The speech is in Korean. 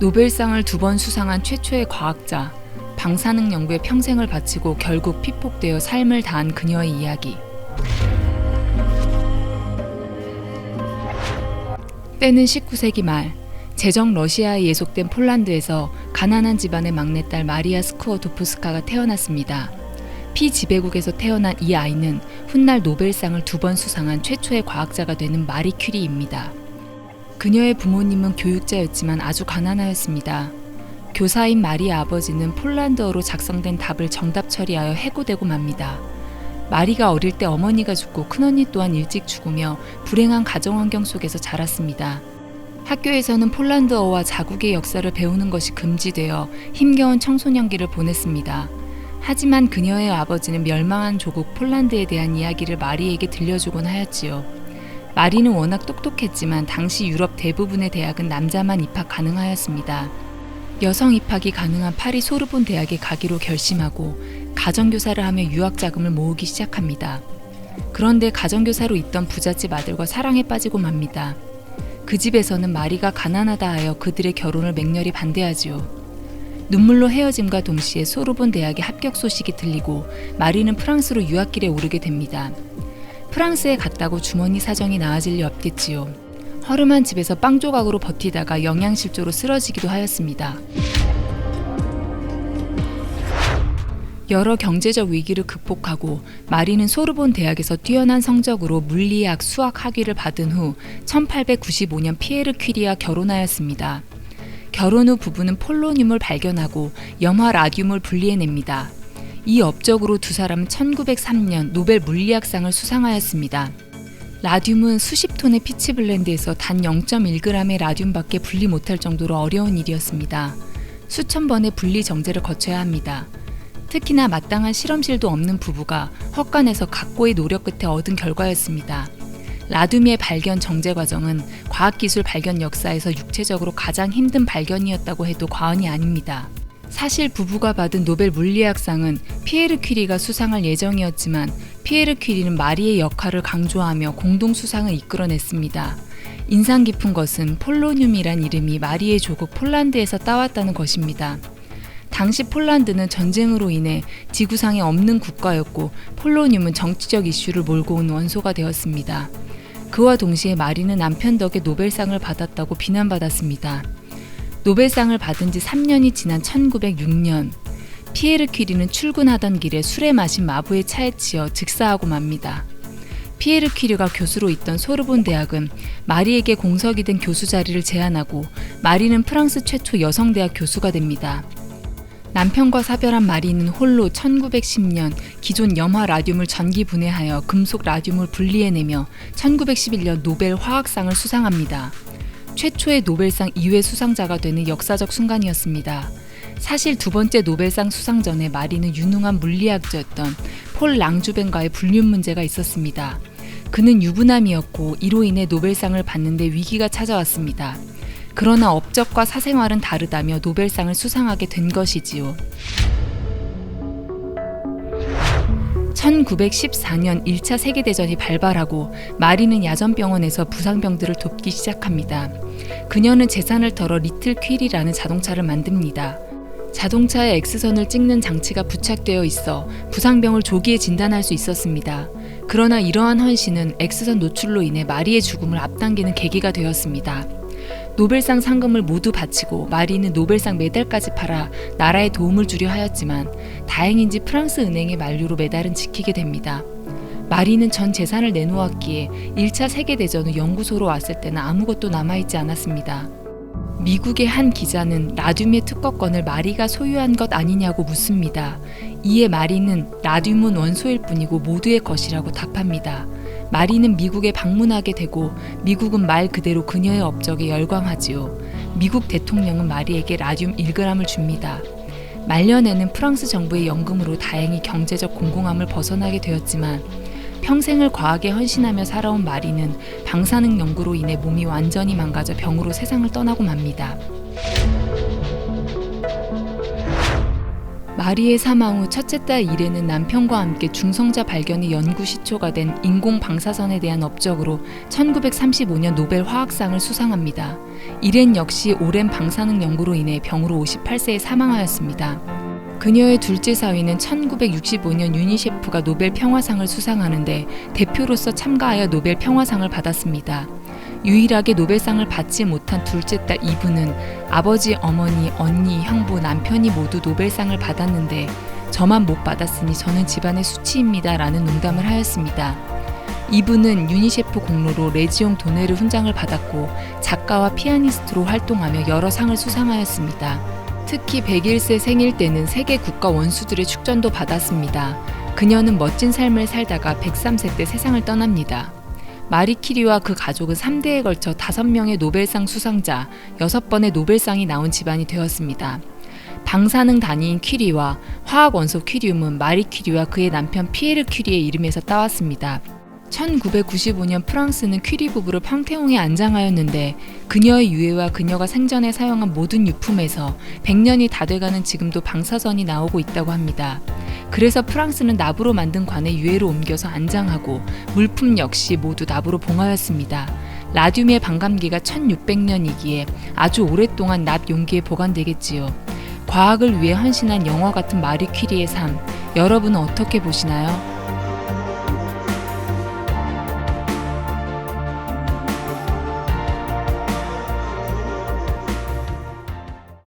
노벨상을 2번 수상한 최초의 과학자, 방사능 연구에 평생을 바치고 결국 피폭되어 삶을 다한 그녀의 이야기. 때는 19세기 말, 제정 러시아에 예속된 폴란드에서 가난한 집안의 막내딸 마리아 스쿠어도프스카가 태어났습니다. 피지배국에서 태어난 이 아이는 훗날 노벨상을 2번 수상한 최초의 과학자가 되는 마리 큐리입니다. 그녀의 부모님은 교육자였지만 아주 가난하였습니다. 교사인 마리아 아버지는 폴란드어로 작성된 답을 정답 처리하여 해고되고 맙니다. 마리가 어릴 때 어머니가 죽고 큰언니 또한 일찍 죽으며 불행한 가정환경 속에서 자랐습니다. 학교에서는 폴란드어와 자국의 역사를 배우는 것이 금지되어 힘겨운 청소년기를 보냈습니다. 하지만 그녀의 아버지는 멸망한 조국 폴란드에 대한 이야기를 마리에게 들려주곤 하였지요. 마리는 워낙 똑똑했지만 당시 유럽 대부분의 대학은 남자만 입학 가능하였습니다. 여성 입학이 가능한 파리 소르본 대학에 가기로 결심하고 가정교사를 하며 유학자금을 모으기 시작합니다. 그런데 가정교사로 있던 부잣집 아들과 사랑에 빠지고 맙니다. 그 집에서는 마리가 가난하다 하여 그들의 결혼을 맹렬히 반대하지요. 눈물로 헤어짐과 동시에 소르본 대학의 합격 소식이 들리고 마리는 프랑스로 유학길에 오르게 됩니다. 프랑스에 갔다고 주머니 사정이 나아질 리 없겠지요. 허름한 집에서 빵 조각으로 버티다가 영양실조로 쓰러지기도 하였습니다. 여러 경제적 위기를 극복하고 마리는 소르본 대학에서 뛰어난 성적으로 물리학, 수학 학위를 받은 후 1895년 피에르 퀴리와 결혼하였습니다. 결혼 후 부부는 폴로늄을 발견하고 염화 라듐을 분리해냅니다. 이 업적으로 두 사람은 1903년 노벨 물리학상을 수상하였습니다. 라듐은 수십 톤의 피치 블렌드에서 단 0.1g의 라듐밖에 분리 못할 정도로 어려운 일이었습니다. 수천 번의 분리 정제를 거쳐야 합니다. 특히나 마땅한 실험실도 없는 부부가 헛간에서 각고의 노력 끝에 얻은 결과였습니다. 라듐의 발견 정제 과정은 과학기술 발견 역사에서 육체적으로 가장 힘든 발견이었다고 해도 과언이 아닙니다. 사실 부부가 받은 노벨 물리학상은 피에르 퀴리가 수상할 예정이었지만 피에르 퀴리는 마리의 역할을 강조하며 공동 수상을 이끌어냈습니다. 인상 깊은 것은 폴로늄이란 이름이 마리의 조국 폴란드에서 따왔다는 것입니다. 당시 폴란드는 전쟁으로 인해 지구상에 없는 국가였고 폴로늄은 정치적 이슈를 몰고 온 원소가 되었습니다. 그와 동시에 마리는 남편 덕에 노벨상을 받았다고 비난받았습니다. 노벨상을 받은 지 3년이 지난 1906년, 피에르 퀴리는 출근하던 길에 술에 마신 마부의 차에 치여 즉사하고 맙니다. 피에르 퀴리가 교수로 있던 소르본 대학은 마리에게 공석이 된 교수 자리를 제안하고 마리는 프랑스 최초 여성대학 교수가 됩니다. 남편과 사별한 마리는 홀로 1910년 기존 염화 라듐을 전기 분해하여 금속 라듐을 분리해내며 1911년 노벨 화학상을 수상합니다. 최초의 노벨상 2회 수상자가 되는 역사적 순간이었습니다. 사실 두 번째 노벨상 수상 전에 마리는 유능한 물리학자였던 폴 랑주벤과의 불륜 문제가 있었습니다. 그는 유부남이었고 이로 인해 노벨상을 받는데 위기가 찾아왔습니다. 그러나 업적과 사생활은 다르다며 노벨상을 수상하게 된 것이지요. 1914년 1차 세계대전이 발발하고 마리는 야전병원에서 부상병들을 돕기 시작합니다. 그녀는 재산을 털어 리틀 퀴리라는 자동차를 만듭니다. 자동차에 X선을 찍는 장치가 부착되어 있어 부상병을 조기에 진단할 수 있었습니다. 그러나 이러한 헌신은 X선 노출로 인해 마리의 죽음을 앞당기는 계기가 되었습니다. 노벨상 상금을 모두 바치고 마리는 노벨상 메달까지 팔아 나라에 도움을 주려 하였지만 다행인지 프랑스 은행의 만류로 메달은 지키게 됩니다. 마리는 전 재산을 내놓았기에 1차 세계대전 후 연구소로 왔을 때는 아무것도 남아있지 않았습니다. 미국의 한 기자는 라듐의 특허권을 마리가 소유한 것 아니냐고 묻습니다. 이에 마리는 라듐은 원소일 뿐이고 모두의 것이라고 답합니다. 마리는 미국에 방문하게 되고 미국은 말 그대로 그녀의 업적에 열광하지요. 미국 대통령은 마리에게 라듐 1g을 줍니다. 말년에는 프랑스 정부의 연금으로 다행히 경제적 공공함을 벗어나게 되었지만 평생을 과학에 헌신하며 살아온 마리는 방사능 연구로 인해 몸이 완전히 망가져 병으로 세상을 떠나고 맙니다. 마리의 사망 후 첫째 딸 이레는 남편과 함께 중성자 발견의 연구 시초가 된 인공 방사선에 대한 업적으로 1935년 노벨 화학상을 수상합니다. 이렌 역시 오랜 방사능 연구로 인해 병으로 58세에 사망하였습니다. 그녀의 둘째 사위는 1965년 유니셰프가 노벨 평화상을 수상하는데 대표로서 참가하여 노벨 평화상을 받았습니다. 유일하게 노벨상을 받지 못한 둘째 딸 이브는 아버지, 어머니, 언니, 형부, 남편이 모두 노벨상을 받았는데 저만 못 받았으니 저는 집안의 수치입니다 라는 농담을 하였습니다. 이브는 유니셰프 공로로 레지옹 도네르 훈장을 받았고 작가와 피아니스트로 활동하며 여러 상을 수상하였습니다. 특히 101세 생일 때는 세계 국가 원수들의 축전도 받았습니다. 그녀는 멋진 삶을 살다가 103세 때 세상을 떠납니다. 마리 키리와 그 가족은 3대에 걸쳐 5명의 노벨상 수상자, 6번의 노벨상이 나온 집안이 되었습니다. 방사능 단위인 퀴리와 화학 원소 퀴리움은 마리 퀴리와 그의 남편 피에르 퀴리의 이름에서 따왔습니다. 1995년 프랑스는 퀴리 부부를 판테옹에 안장하였는데 그녀의 유해와 그녀가 생전에 사용한 모든 유품에서 100년이 다 돼가는 지금도 방사선이 나오고 있다고 합니다. 그래서 프랑스는 납으로 만든 관에 유해로 옮겨서 안장하고 물품 역시 모두 납으로 봉하였습니다. 라듐의 반감기가 1600년이기에 아주 오랫동안 납 용기에 보관되겠지요. 과학을 위해 헌신한 영화 같은 마리 퀴리의 삶, 여러분은 어떻게 보시나요?